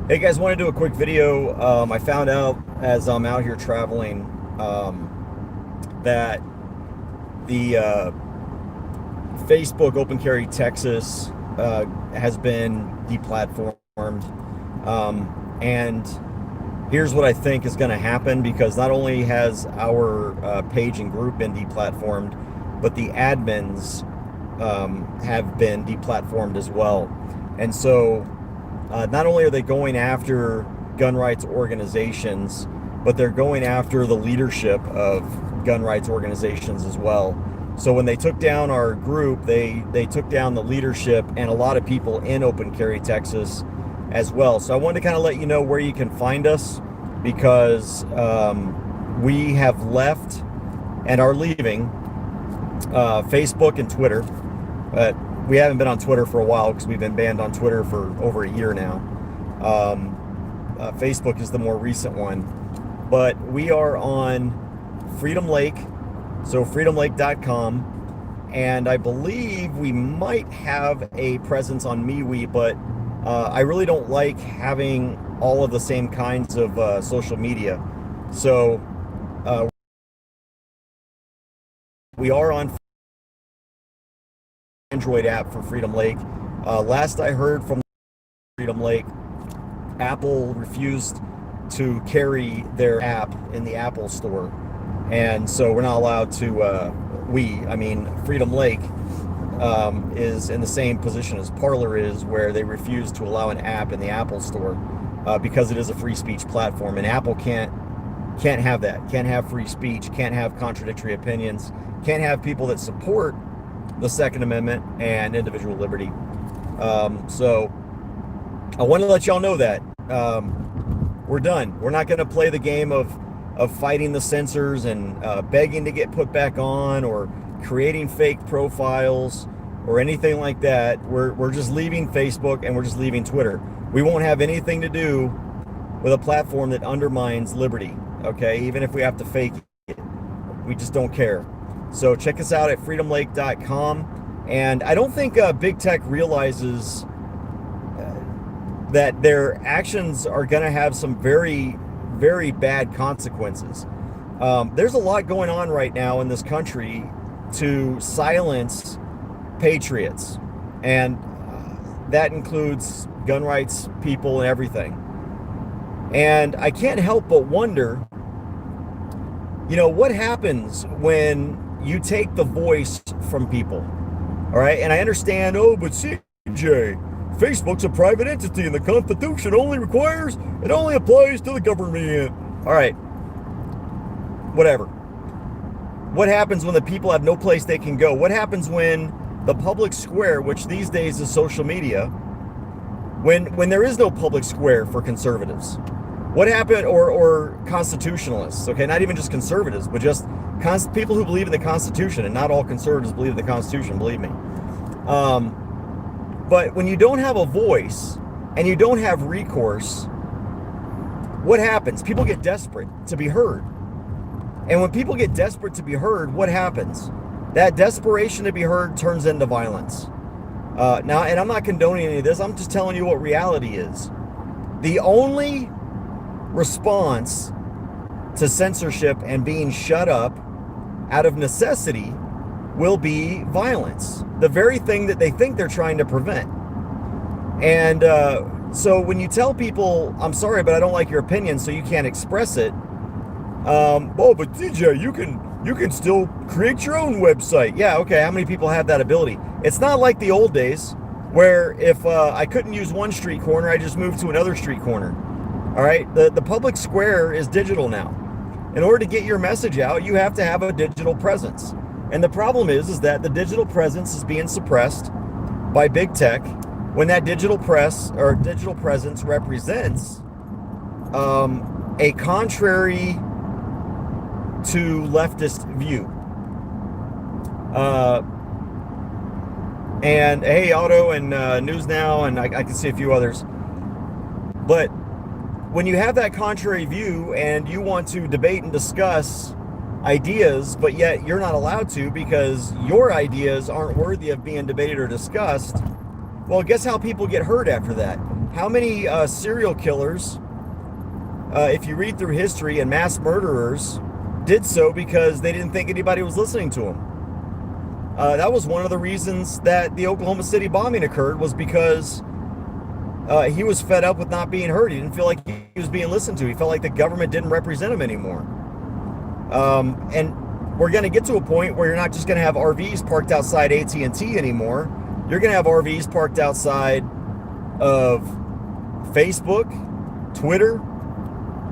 Hey guys, want to do a quick video. I found out as I'm out here traveling that the Facebook Open Carry Texas has been deplatformed. And here's what I think is going to happen, because not only has our page and group been deplatformed, but the admins have been deplatformed as well. And so not only are they going after gun rights organizations, but they're going after the leadership of gun rights organizations as well. So when they took down our group, they took down the leadership and a lot of people in Open Carry Texas as well. So I wanted to kind of let you know where you can find us, because we have left and are leaving Facebook and Twitter. But we haven't been on Twitter for a while because we've been banned on Twitter for over a year now. Facebook is the more recent one. But we are on Freedom Lake, so freedomlake.com. And I believe we might have a presence on MeWe, but I really don't like having all of the same kinds of social media. So we are on Android app for Freedom Lake. Last I heard from Freedom Lake, Apple refused to carry their app in the Apple Store, and so we're not allowed to. I mean, Freedom Lake is in the same position as Parler is, where they refuse to allow an app in the Apple Store because it is a free speech platform, and Apple can't have that. Can't have free speech. Can't have contradictory opinions. Can't have people that support the Second Amendment and individual liberty. So I want to let y'all know that we're done. We're not going to play the game of fighting the censors and begging to get put back on, or creating fake profiles or anything like that. We're just leaving Facebook and we're just leaving Twitter. We won't have anything to do with a platform that undermines liberty. Okay, even if we have to fake it, we just don't care. So check us out at freedomlake.com. And I don't think big tech realizes that their actions are going to have some very, very bad consequences. There's a lot going on right now in this country to silence patriots, and that includes gun rights people and everything. And I can't help but wonder, what happens when you take the voice from people? All right. And I understand, but CJ, Facebook's a private entity and the Constitution only applies to the government. All right. Whatever. What happens when the people have no place they can go? What happens when the public square, which these days is social media, when there is no public square for conservatives? What happened, or constitutionalists? Okay, not even just conservatives, but just people who believe in the Constitution, and not all conservatives believe in the Constitution, believe me. But when you don't have a voice and you don't have recourse, what happens? People get desperate to be heard. And when people get desperate to be heard, what happens? That desperation to be heard turns into violence. Now, and I'm not condoning any of this, I'm just telling you what reality is. The only response to censorship and being shut up out of necessity will be violence, the very thing that they think they're trying to prevent. And so when you tell people, I'm sorry, but I don't like your opinion, so you can't express it. But DJ, you can still create your own website. Yeah, okay, how many people have that ability? It's not like the old days where if I couldn't use one street corner, I just moved to another street corner. All right, the public square is digital now. In order to get your message out, you have to have a digital presence. And the problem is that the digital presence is being suppressed by big tech, when that digital presence represents a contrary to leftist view. And hey, Auto and News Now, and I can see a few others. But when you have that contrary view and you want to debate and discuss ideas, but yet you're not allowed to because your ideas aren't worthy of being debated or discussed, well, guess how people get hurt after that? How many serial killers, if you read through history, and mass murderers did so because they didn't think anybody was listening to them? That was one of the reasons that the Oklahoma City bombing occurred, was because he was fed up with not being heard. He didn't feel like he was being listened to. He felt like the government didn't represent him anymore. And we're going to get to a point where you're not just going to have RVs parked outside AT&T anymore. You're going to have RVs parked outside of Facebook, Twitter,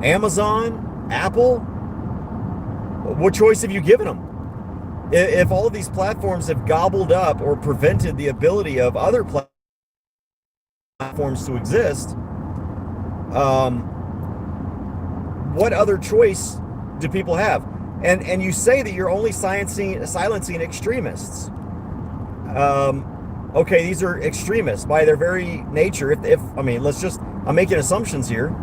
Amazon, Apple. What choice have you given them? If all of these platforms have gobbled up or prevented the ability of other platforms to exist, what other choice do people have? And you say that you're only silencing extremists. Okay, these are extremists by their very nature. If I mean, I'm making assumptions here.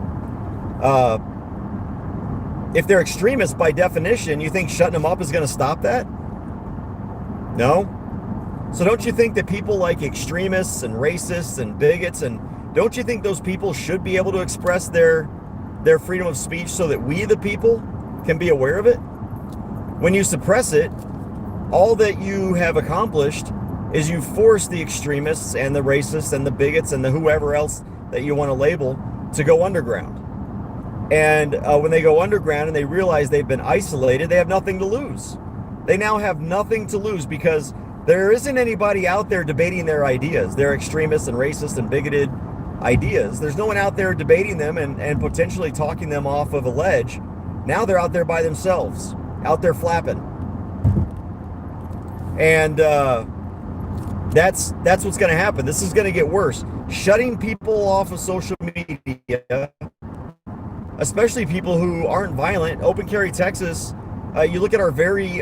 If they're extremists by definition, you think shutting them up is going to stop that? No. So don't you think that people like extremists and racists and bigots, and don't you think those people should be able to express their freedom of speech so that we, the people, can be aware of it? When you suppress it, all that you have accomplished is you force the extremists and the racists and the bigots and the whoever else that you want to label to go underground. And when they go underground and they realize they've been isolated, they have nothing to lose. They now have nothing to lose because there isn't anybody out there debating their ideas, their extremist and racist and bigoted ideas. There's no one out there debating them and potentially talking them off of a ledge. Now they're out there by themselves, out there flapping. And that's what's going to happen. This is going to get worse. Shutting people off of social media, especially people who aren't violent. Open Carry Texas, you look at our very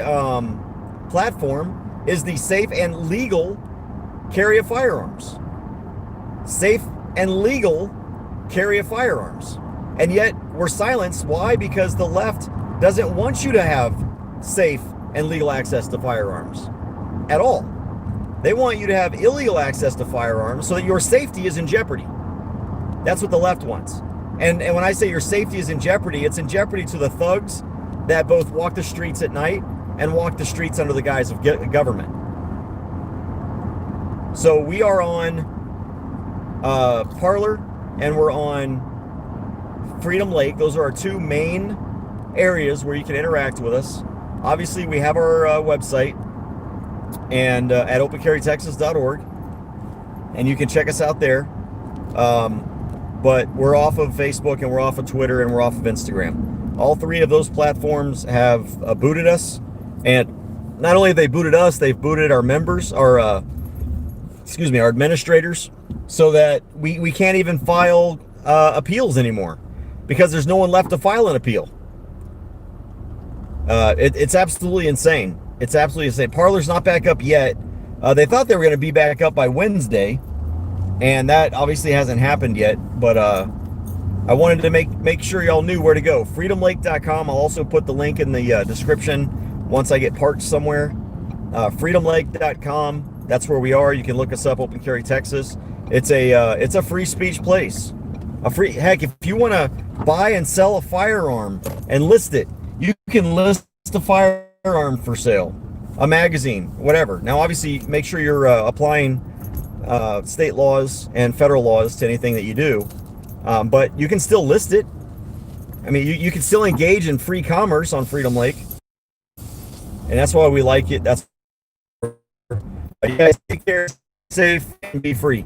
platform, is the safe and legal carry of firearms. Safe and legal carry of firearms. And yet we're silenced. Why? Because the left doesn't want you to have safe and legal access to firearms at all. They want you to have illegal access to firearms so that your safety is in jeopardy. That's what the left wants. And when I say your safety is in jeopardy, it's in jeopardy to the thugs that both walk the streets at night and walk the streets under the guise of government. So we are on Parler and we're on Freedom Lake. Those are our two main areas where you can interact with us. Obviously, we have our website and at opencarrytexas.org, and you can check us out there. But we're off of Facebook and we're off of Twitter and we're off of Instagram. All three of those platforms have booted us, and not only have they booted us, they've booted our members, our administrators, so that we can't even file appeals anymore because there's no one left to file an appeal. It's absolutely insane. It's absolutely insane. Parler's not back up yet. They thought they were going to be back up by Wednesday, and that obviously hasn't happened yet. But I wanted to make sure y'all knew where to go. FreedomLake.com. I'll also put the link in the description once I get parked somewhere. FreedomLake.com. That's where we are. You can look us up. Open Carry Texas. It's a free speech place. Heck, if you want to buy and sell a firearm and list it, you can list a firearm for sale, a magazine, whatever. Now, obviously, make sure you're applying state laws and federal laws to anything that you do. But you can still list it. I mean, you can still engage in free commerce on Freedom Lake. And that's why we like it. You guys take care, safe, and be free.